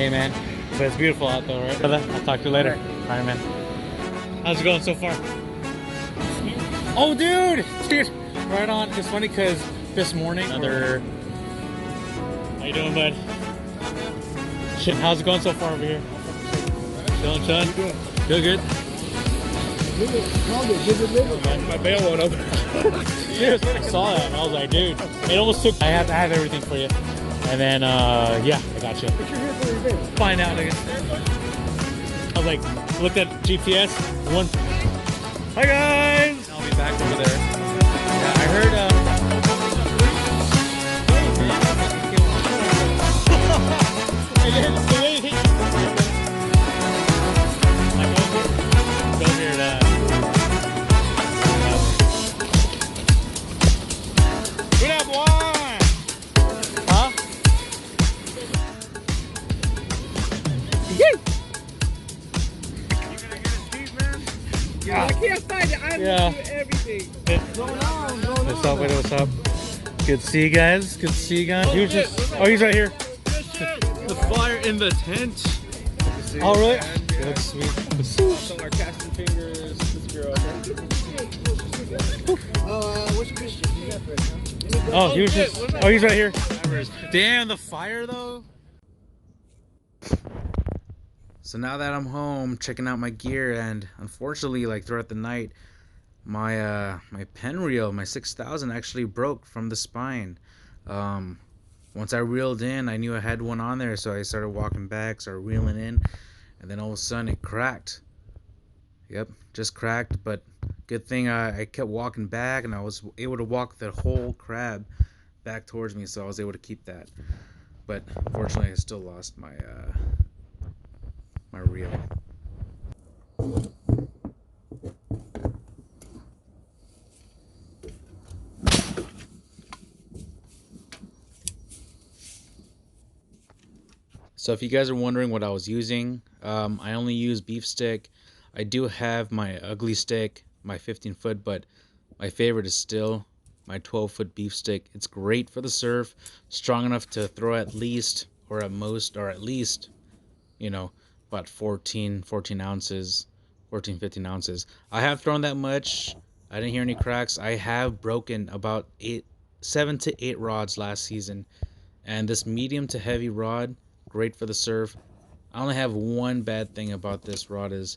Hey man, but it's beautiful out though, right? Brother, I'll talk to you later. All right, man. How's it going so far? Oh, dude, right on. It's funny because this morning, how you doing, bud? Shit, how's it going so far over here? Chilling. Good, good. My bail went up. I saw that and I was like, dude, it almost took. I have everything for you. And then, yeah, I got you. But you're here for the event. Find out, nigga. I was like, looked at GPS. One. Hi guys. I'll be back over there. Yeah, I heard. I can't find it. I'm Yeah. gonna do everything. What's up? Good to see you guys. Good to see you guys. He's right here. The fire in the tent. Oh, really? Good, sweet. Some are casting fingers. This girl. What's your Christian? Oh, he's right here. Damn, the fire though. So now that I'm home checking out my gear, and unfortunately, like throughout the night, my my pen reel, my 6000, actually broke from the spine. Once I reeled in, I knew I had one on there, so I started walking back, started reeling in, and then all of a sudden it cracked. Yep, just cracked, but good thing I kept walking back, and I was able to walk the whole crab back towards me, so I was able to keep that. But unfortunately, I still lost my my reel. So if you guys are wondering what I was using, I only use beef stick. I do have my ugly stick, my 15-foot, but my favorite is still my 12-foot beef stick. It's great for the surf, strong enough to throw at least, or at most, or at least, you know, about 14 ounces, 14, 15 ounces. I have thrown that much. I didn't hear any cracks. I have broken about 7 to 8 rods last season. And this medium to heavy rod, great for the surf. I only have one bad thing about this rod is,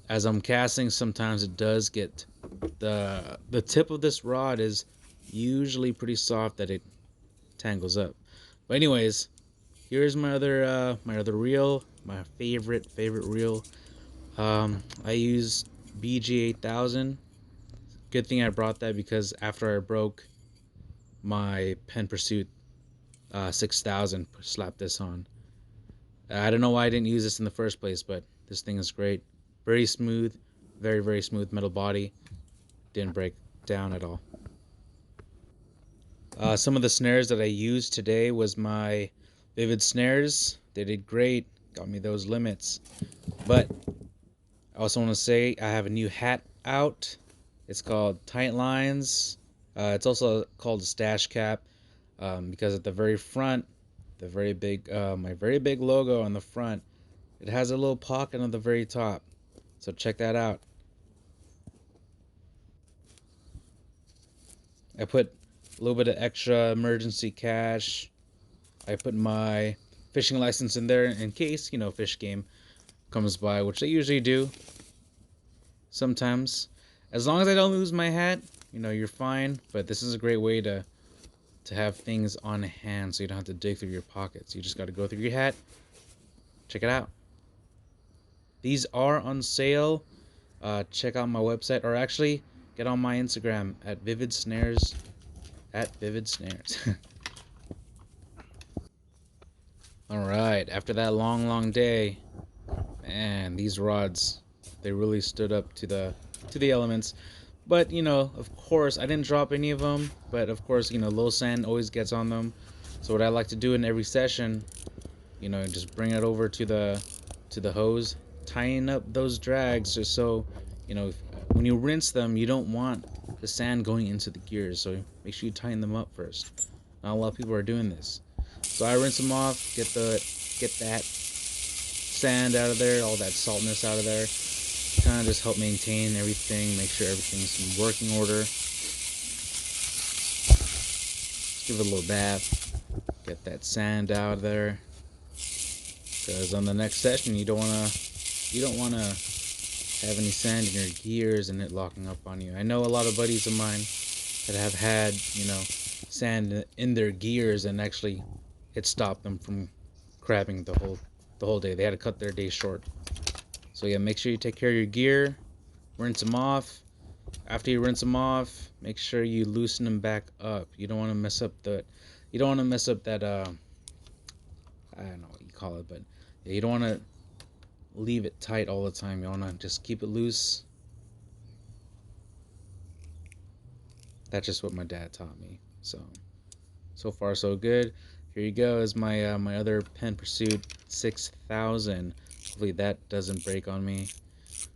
as I'm casting, sometimes it does get, the tip of this rod is usually pretty soft that it tangles up. But anyways, here's my other reel, my favorite reel. I use BG8000. Good thing I brought that because after I broke my Pen Pursuit 6000, slapped this on. I don't know why I didn't use this in the first place, but this thing is great. Very smooth, very smooth metal body. Didn't break down at all. Some of the snares that I used today was my Vivid snares. They did great, got me those limits. But I also want to say I have a new hat out. It's called Tight Lines. It's also called a stash cap, because at the very front, the very big, my very big logo on the front, it has a little pocket on the very top. So check that out. I put a little bit of extra emergency cash. I put my fishing license in there in case, you know, fish game comes by, which they usually do sometimes. As long as I don't lose my hat, you know, you're fine. But this is a great way to have things on hand, so you don't have to dig through your pockets. You just got to go through your hat. Check it out. These are on sale. Check out my website, or actually get on my Instagram at Vivid Snares. All right, after that long day, man, these rods, they really stood up to the elements. But, you know, of course, I didn't drop any of them. But, of course, you know, low sand always gets on them. So what I like to do in every session, you know, just bring it over to the hose, tying up those drags just so, you know, when you rinse them, you don't want the sand going into the gears. So make sure you tighten them up first. Not a lot of people are doing this. So I rinse them off, get that sand out of there, all that saltness out of there. Kind of just help maintain everything, make sure everything's in working order. Just give it a little bath, get that sand out of there. Because on the next session, you don't wanna have any sand in your gears and it locking up on you. I know a lot of buddies of mine that have had, sand in their gears, and actually it stopped them from crabbing the whole day. They had to cut their day short. So yeah, make sure you take care of your gear, rinse them off. After you rinse them off, make sure you loosen them back up. You don't want to mess up that I don't know what you call it, but yeah, you don't want to leave it tight all the time. You want to just keep it loose. That's just what my dad taught me. So far so good. Here you go is my my other Pen Pursuit 6000. Hopefully that doesn't break on me.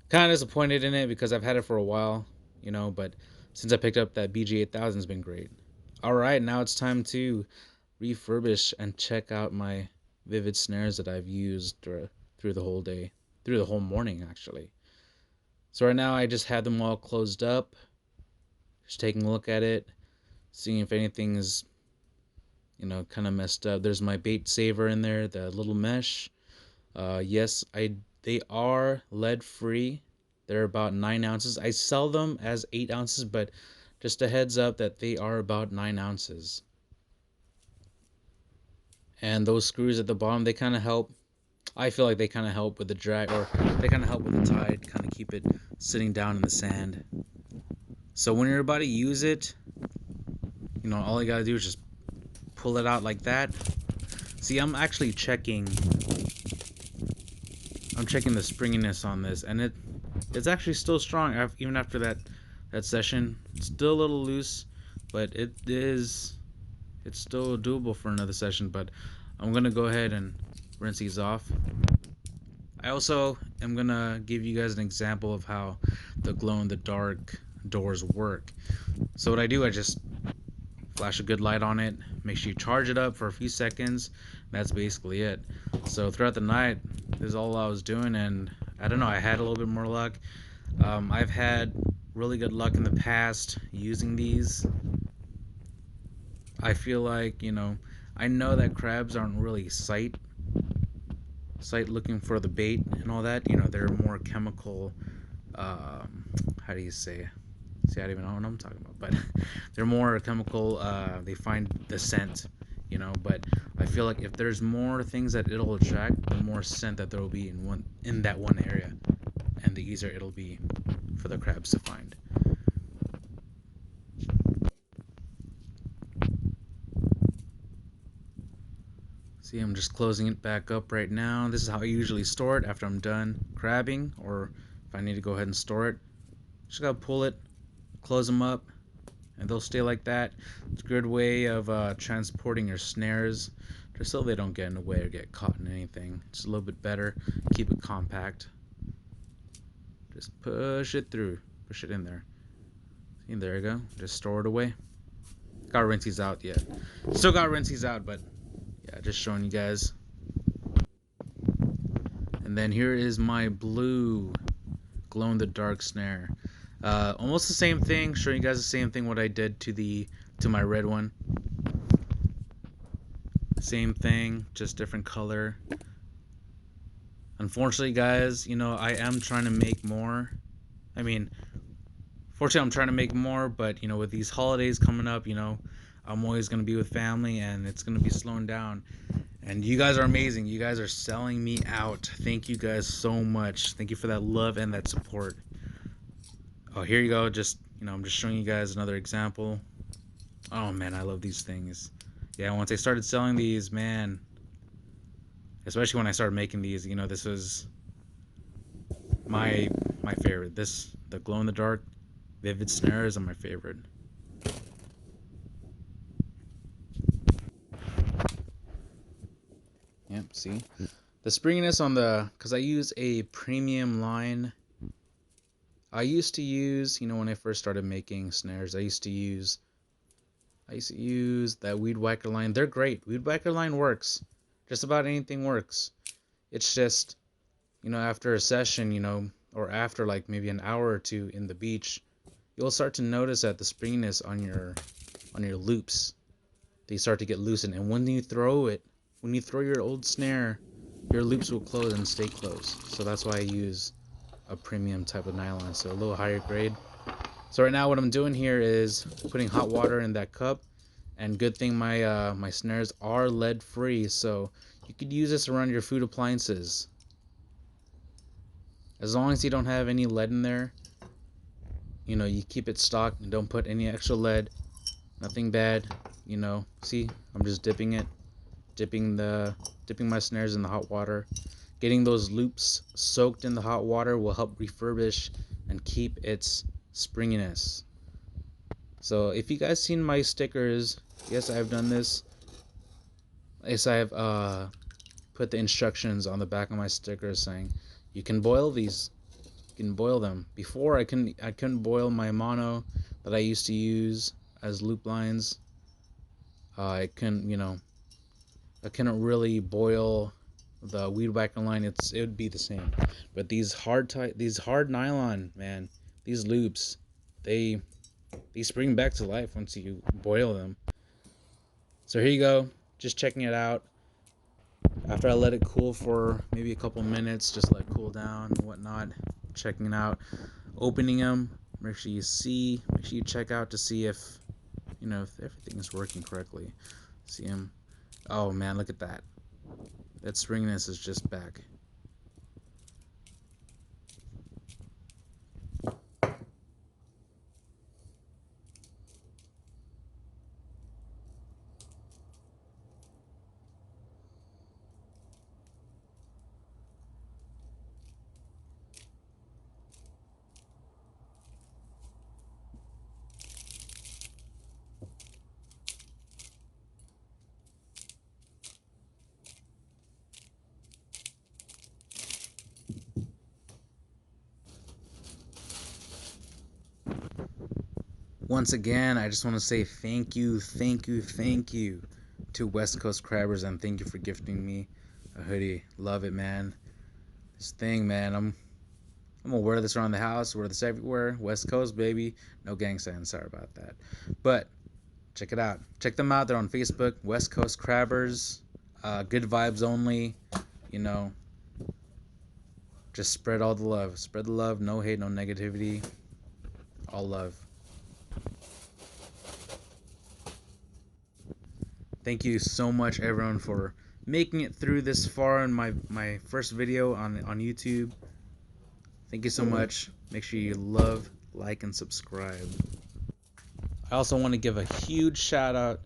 Kind of disappointed in it because I've had it for a while, but since I picked up that BG8000, it's been great. Alright, now it's time to refurbish and check out my Vivid snares that I've used through the whole day, through the whole morning actually. So right now I just have them all closed up, just taking a look at it, seeing if anything is kind of messed up. There's my bait saver in there, the little mesh. Yes, they are lead free. They're about 9 ounces. I sell them as 8 ounces, but just a heads up that they are about 9 ounces. And those screws at the bottom, they kind of help. I feel like they kind of help with the drag, or they kind of help with the tide, kind of keep it sitting down in the sand. So when you're about to use it, all you gotta do is just pull it out like that. See, I'm actually checking the springiness on this, and it's actually still strong even after that session. It's still a little loose, but it's still doable for another session. But I'm gonna go ahead and rinse these off. I also am gonna give you guys an example of how the glow-in-the-dark doors work. So what I do, I just flash a good light on it, make sure you charge it up for a few seconds. That's basically it. So throughout the night, this is all I was doing, and I don't know, I had a little bit more luck. I've had really good luck in the past using these. I feel like, I know that crabs aren't really sight looking for the bait and all that. They're more chemical, how do you say? See, I don't even know what I'm talking about, but they're more chemical. They find the scent, but I feel like if there's more things that it'll attract, the more scent that there will be in that one area, and the easier it'll be for the crabs to find. See, I'm just closing it back up right now. This is how I usually store it after I'm done crabbing, or if I need to go ahead and store it. Just gotta pull it, close them up, and they'll stay like that. It's a good way of transporting your snares, just so they don't get in the way or get caught in anything. It's a little bit better. Keep it compact. Just push it through, push it in there. See, there you go. Just store it away. Got rinse these out yet. Still got rinse these out, but yeah, just showing you guys. And then here is my blue glow-in-the-dark snare. Almost the same thing, showing you guys the same thing what I did to my red one. Same thing, just different color. Unfortunately, guys, I am trying to make more. Fortunately, I'm trying to make more, but with these holidays coming up, I'm always going to be with family, and it's going to be slowing down. And you guys are amazing. You guys are selling me out. Thank you guys so much. Thank you for that love and that support. Oh, here you go. Just, I'm just showing you guys another example. Oh, man, I love these things. Yeah, once I started selling these, man, especially when I started making these, this was my favorite. The glow-in-the-dark Vivid snares are my favorite. Yep, see? The springiness on because I use a premium line. I used to use, when I first started making snares, I used to use that Weed Whacker line. They're great. Weed Whacker line works. Just about anything works. It's just after a session, or after like maybe an hour or two in the beach, you'll start to notice that the springiness on your loops, they start to get loosened. And when you throw your old snare, your loops will close and stay closed. So that's why I use a premium type of nylon, so a little higher grade. So right now what I'm doing here is putting hot water in that cup, and good thing my snares are lead free, so you could use this around your food appliances. As long as you don't have any lead in there, you keep it stocked and don't put any extra lead. Nothing bad, See, I'm just dipping my snares in the hot water. Getting those loops soaked in the hot water will help refurbish and keep its springiness. So if you guys seen my stickers, yes, I've done this. Yes, I have put the instructions on the back of my stickers saying you can boil these. You can boil them. Before I couldn't boil my mono that I used to use as loop lines. I couldn't really boil the weed whacker line. It would be the same. But these hard nylon, man, these loops, they spring back to life once you boil them. So here you go, just checking it out. After I let it cool for maybe a couple minutes, just let it cool down and whatnot, checking it out, opening them. Make sure you check out to see if everything is working correctly. See them. Oh man, look at that. That springiness is just back. Once again, I just want to say thank you to West Coast Crabbers, and thank you for gifting me a hoodie. Love it, man. This thing, man, I'm gonna wear this around the house, wear this everywhere. West Coast, baby. No gang signs, sorry about that. But check it out. Check them out. They're on Facebook, West Coast Crabbers. Good vibes only. Just spread all the love. Spread the love. No hate, no negativity. All love. Thank you so much, everyone, for making it through this far in my first video on YouTube. Thank you so much. Make sure you love, like, and subscribe. I also want to give a huge shout out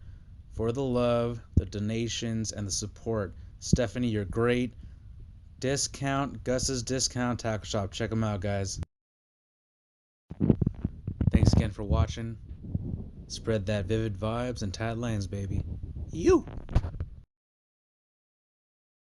for the love, the donations, and the support. Stephanie, you're great. Gus's Discount Tackle Shop. Check them out, guys. Thanks again for watching. Spread that vivid vibes and tight lines, baby. You!